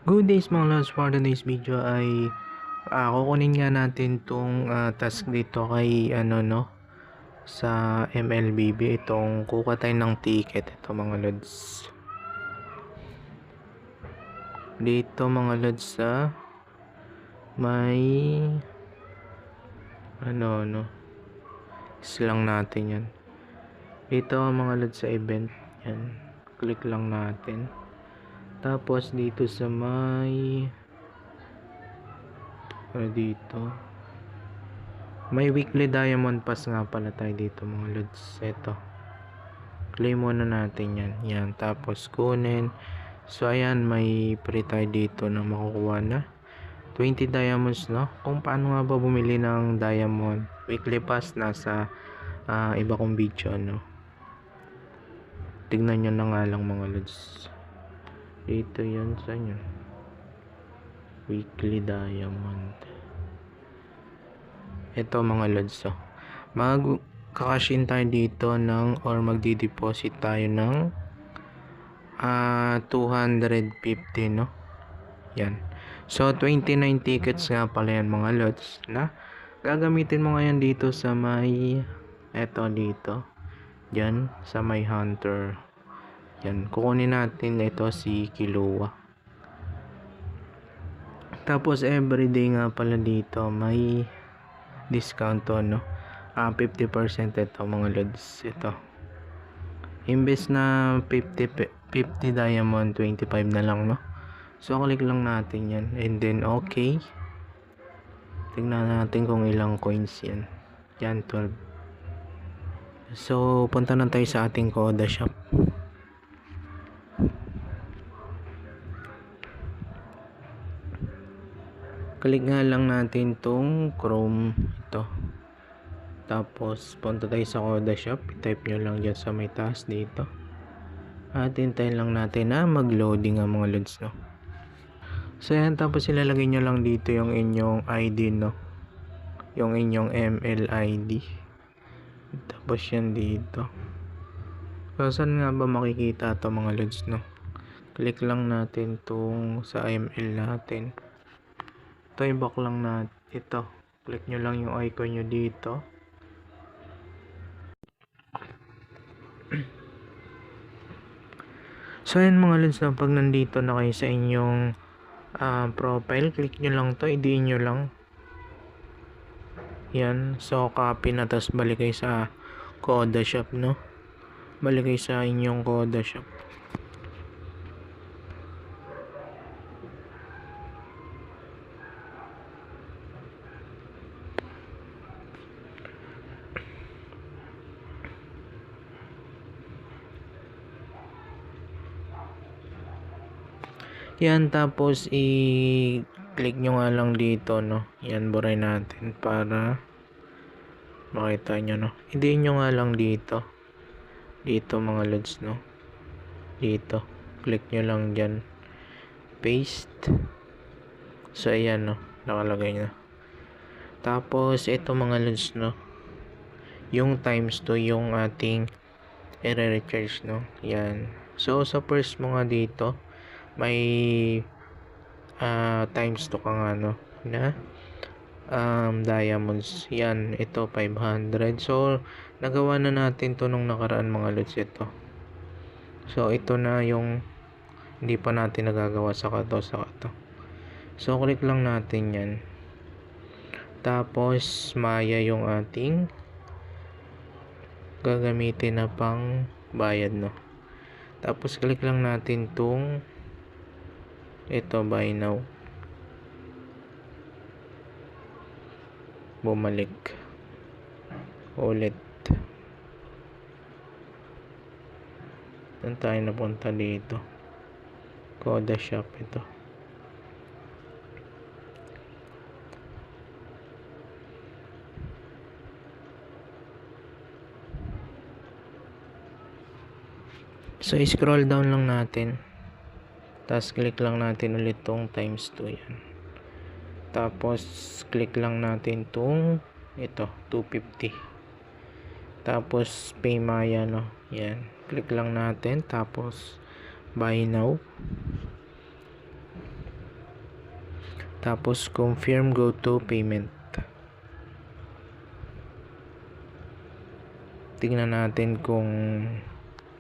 Good days mga lods, for today's video ay kukunin nga natin tong task dito kay sa MLBB, itong kuha tayo ng ticket. Ito mga lods, dito mga lods sa may silang natin yan dito mga lods sa event. Yan, click lang natin. Tapos dito sa may dito may weekly diamond pass nga pala tayo dito mga lods. Ito, claim muna natin yan. Yan, tapos kunin. So ayan, may free tayo dito na makukuha na 20 diamonds, no? Kung paano nga ba bumili ng diamond weekly pass, nasa iba kong video, no? Tignan nyo na nga lang mga lods. Dito yan sa inyo, weekly diamond. Ito mga lods, so magkakashin tayo dito ng, or magdi-deposit tayo ng 250, no? Yan, so 29 tickets nga pala yan mga lods, na gagamitin mo ngayon dito sa may dito yan sa may hunter. Yan, kukunin natin ito si Killua. Tapos everyday nga pala dito may discount to, no? 50% ito mga lods. Ito, imbes na 50 diamond, 25 na lang, no? So click lang natin yan, and then okay, tingnan natin kung ilang coins yan. Yan, 12. So punta na tayo sa ating Koda shop. Click nga lang natin tong Chrome ito. Tapos punta tayo sa Koda shop, type nyo lang dyan sa may taas dito, at hintayin lang natin na mag-loading ang mga loads, no? So yan, tapos ilalagay nyo lang dito yung inyong ID, no? Yung inyong MLID. Tapos yan dito. So saan nga ba makikita ito mga loads, no? Click lang natin tong sa ML natin. Ito, i-back lang natin ito. Click nyo lang yung icon nyo dito. So yan mga lods, na pag nandito na kayo sa inyong profile, click nyo lang to, i-diin nyo lang yan. So copy na, tas balik kayo sa Koda shop, no? Balik kayo sa inyong Koda shop. Yan, tapos i-click nyo nga lang dito, no? Yan, buray natin para makita nyo, no? I-diin nyo nga lang dito mga lods, no? Dito, click nyo lang dyan, paste. So ayan, no? Nakalagay na. Tapos ito mga lods, no? Yung times 2 yung ating i-recharge, no? Yan. So sa first mo nga dito may times 2 ka nga, no? Na diamonds. Yan, ito 500. So nagawa na natin to nung nakaraan mga lods. Ito, so ito na yung hindi pa natin nagagawa sa kato. So click lang natin yan. Tapos maya yung ating gagamitin na pang bayad, no? Tapos click lang natin tong ito, buy now. Bumalik ulit. Saan tayo napunta dito? Koda shop ito. So scroll down lang natin, tapos click lang natin ulit tong times 2 yan. Tapos click lang natin tong ito, 250. Tapos pay maya, no? Yan, click lang natin, tapos buy now. Tapos confirm go to payment. Tingnan natin kung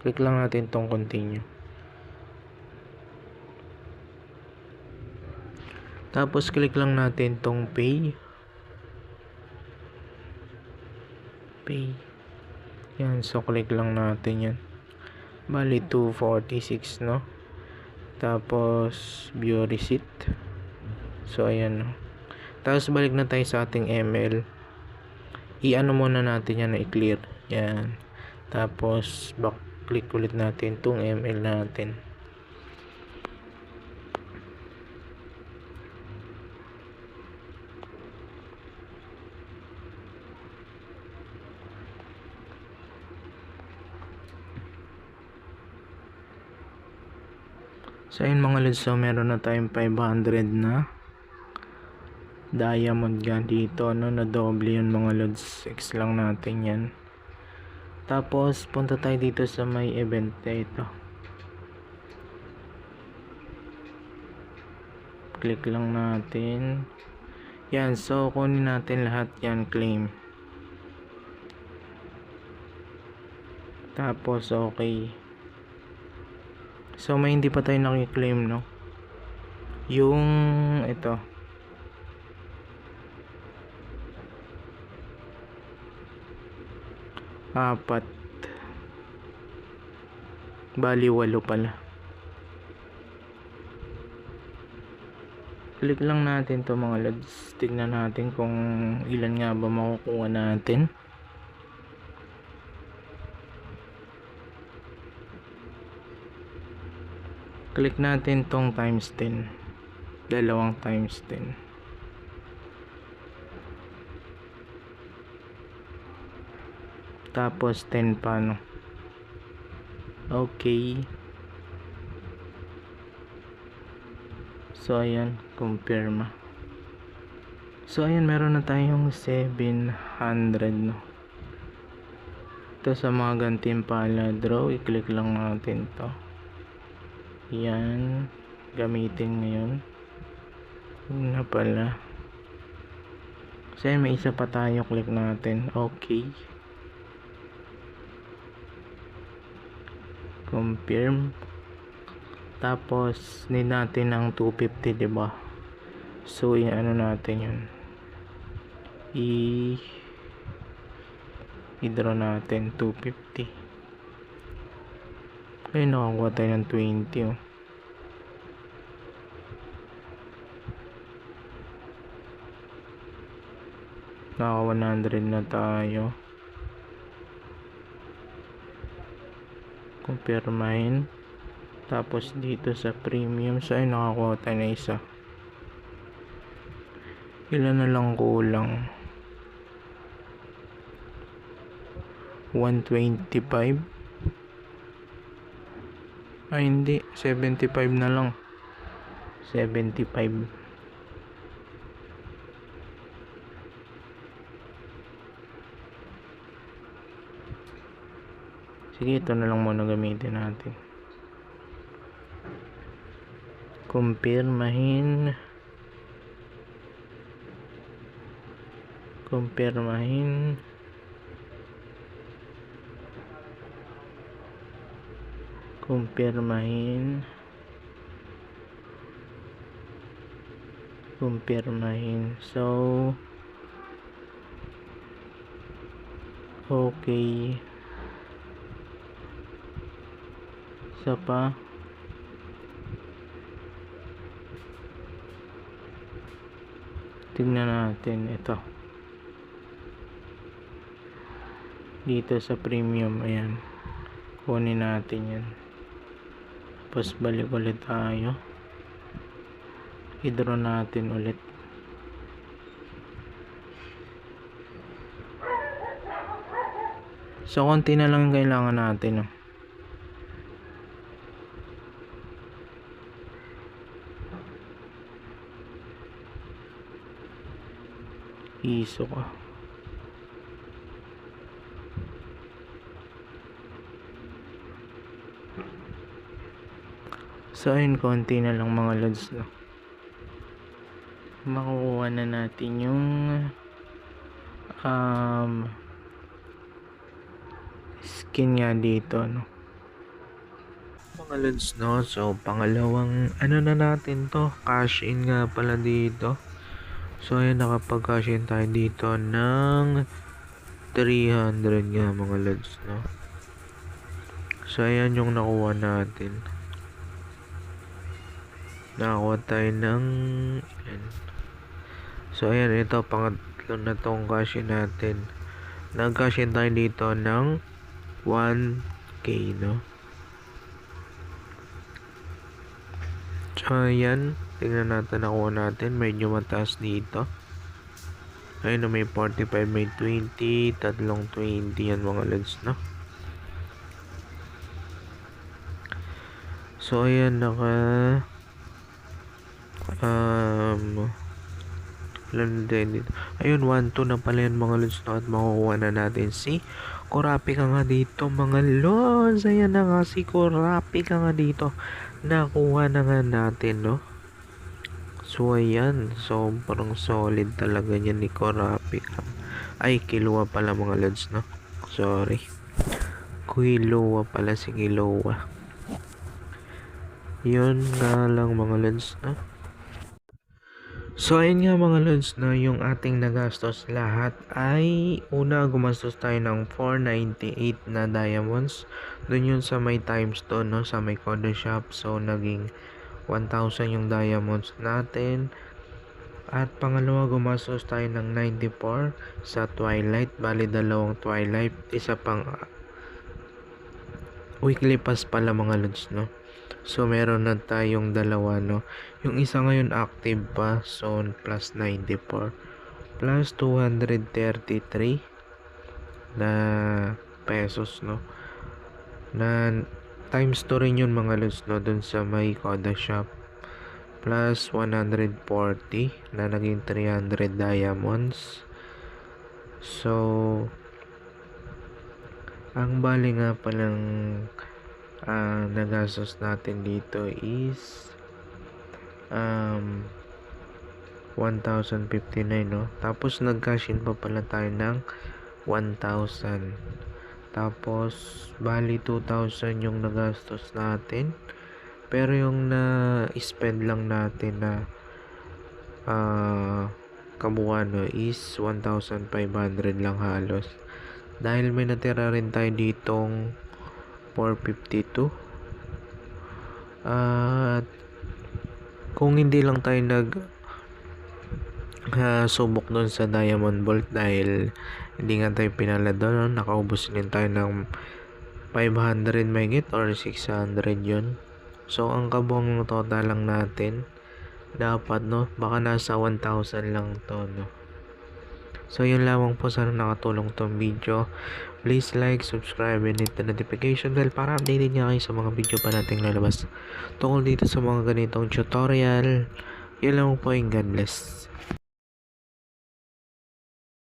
click lang natin tong continue. Tapos click lang natin tong pay. Yan, so click lang natin yan. Bali 246, no? Tapos view receipt. So ayan, no? Tapos balik na tayo sa ating ML. I-ano muna natin yan na i-clear. Yan. Tapos back click ulit natin tong ML natin. So ayun mga lods, so meron na tayong 500 na diamond yan dito, no? Na doble yun mga lods. X lang natin yan. Tapos punta tayo dito sa may event na ito. Click lang natin. Yan, so kunin natin lahat yan, claim. Tapos okay. So may hindi pa tayo nakiklaim, no? Yung ito. Apat. Bali 8 pala. Click lang natin to mga lods. Tignan natin kung ilan nga ba makukuha natin. Click natin tong times 10. Dalawang times 10. Tapos 10 pa, no? Okay. So ayan, confirm. So ayan, meron na tayong 700, no? Ito sa mga gantimpala draw, i-click lang natin to. Yan, gamitin ngayon. Yun na pala. Kasi may isa pa tayo, click natin. Okay. Confirm. Tapos need natin ng 250, diba? So ano natin yun, i-draw natin 250. Ay, nakakuha tayo ng 20, oh. Naka 100 na tayo. Confirmahin. Tapos dito sa premium, so ay nakakuha tayo na isa. Ilan na lang kulang? 125. Ay hindi, 75 na lang. 75. Sige, ito na lang muna gamitin natin. Kumpirmahin. Kumpirmahin. Kumpirmahin. Kumpirmahin. So okay. Isa pa. Tingnan natin ito. Dito sa premium, ayan. Kunin natin yan. Tapos balik ulit tayo. I-draw natin ulit. So konti na lang kailangan natin, oh. Iso ko. So ayun, konti na lang mga lods, no? makukuha na natin yung skin nga dito, no? Mga lods, no? So, pangalawang ano na natin to, cash in nga pala dito. So, ayan, nakapag-cash in tayo dito ng 300 nga mga lods, no? So, ayan yung nakuha natin. Nakakuha tayo ng ayan. So, ayan, ito, pangatlo na tong cash in natin. Nag-cash in tayo dito ng 1k, no? So, ayan, tingnan natin, nakuha natin. Medyo mataas dito. Ayun, may 45, may 20, tatlong 20 yan mga lods, no? So, ayan, ayun, 1-2 na pala yan mga lods, no? At makukuha na natin si Korapi ka nga dito mga lods. Ayan na nga, si Korapi ka nga dito. Nakuha na nga natin, no? So, ayan, sobrang solid talaga yan ni Korapi ka. Ay, Kilua pala mga lods, no? Sorry. Kilua pala, si Kilua. Yun nga lang mga lods, no? So, ayun nga mga lods, no? Yung ating nagastos lahat ay una gumastos tayo ng 498 na diamonds. Doon yun sa may times to, no? Sa may Kodo Shop. So, naging 1,000 yung diamonds natin. At pangalawa, gumastos tayo ng 94 sa Twilight. Bali, dalawang Twilight. Isa pang weekly pass pala mga lods, no? So, meron na tayong dalawa, no? Yung isa ngayon active pa. So, plus 94. Plus 233 na pesos, no? Na times 2 rin yun mga lods, no? Dun sa may Koda Shop. Plus 140 na naging 300 diamonds. So, ang bali nga palang nagastos natin dito is 1,059, no? Tapos nag-cash in pa pala tayo ng 1,000. Tapos bali 2,000 yung nagastos natin. Pero yung na-spend lang natin na kabuuan, no, is 1,500 lang halos. Dahil may natira rin tayo ditong 452. At kung hindi lang tayo subok doon sa Diamond Bolt dahil hindi nga tayo pinala doon, no? Nakaubos din tayo ng 500 megit or 600 yun. So, ang kabuang total lang natin dapat, no, baka nasa 1,000 lang to, no. So, yun lamang po. Sana nakatulong tong video. Please like, subscribe, and hit the notification bell para updated nyo kayo sa mga video pa nating lalabas tungkol dito sa mga ganitong tutorial. Yun lang po, and God bless.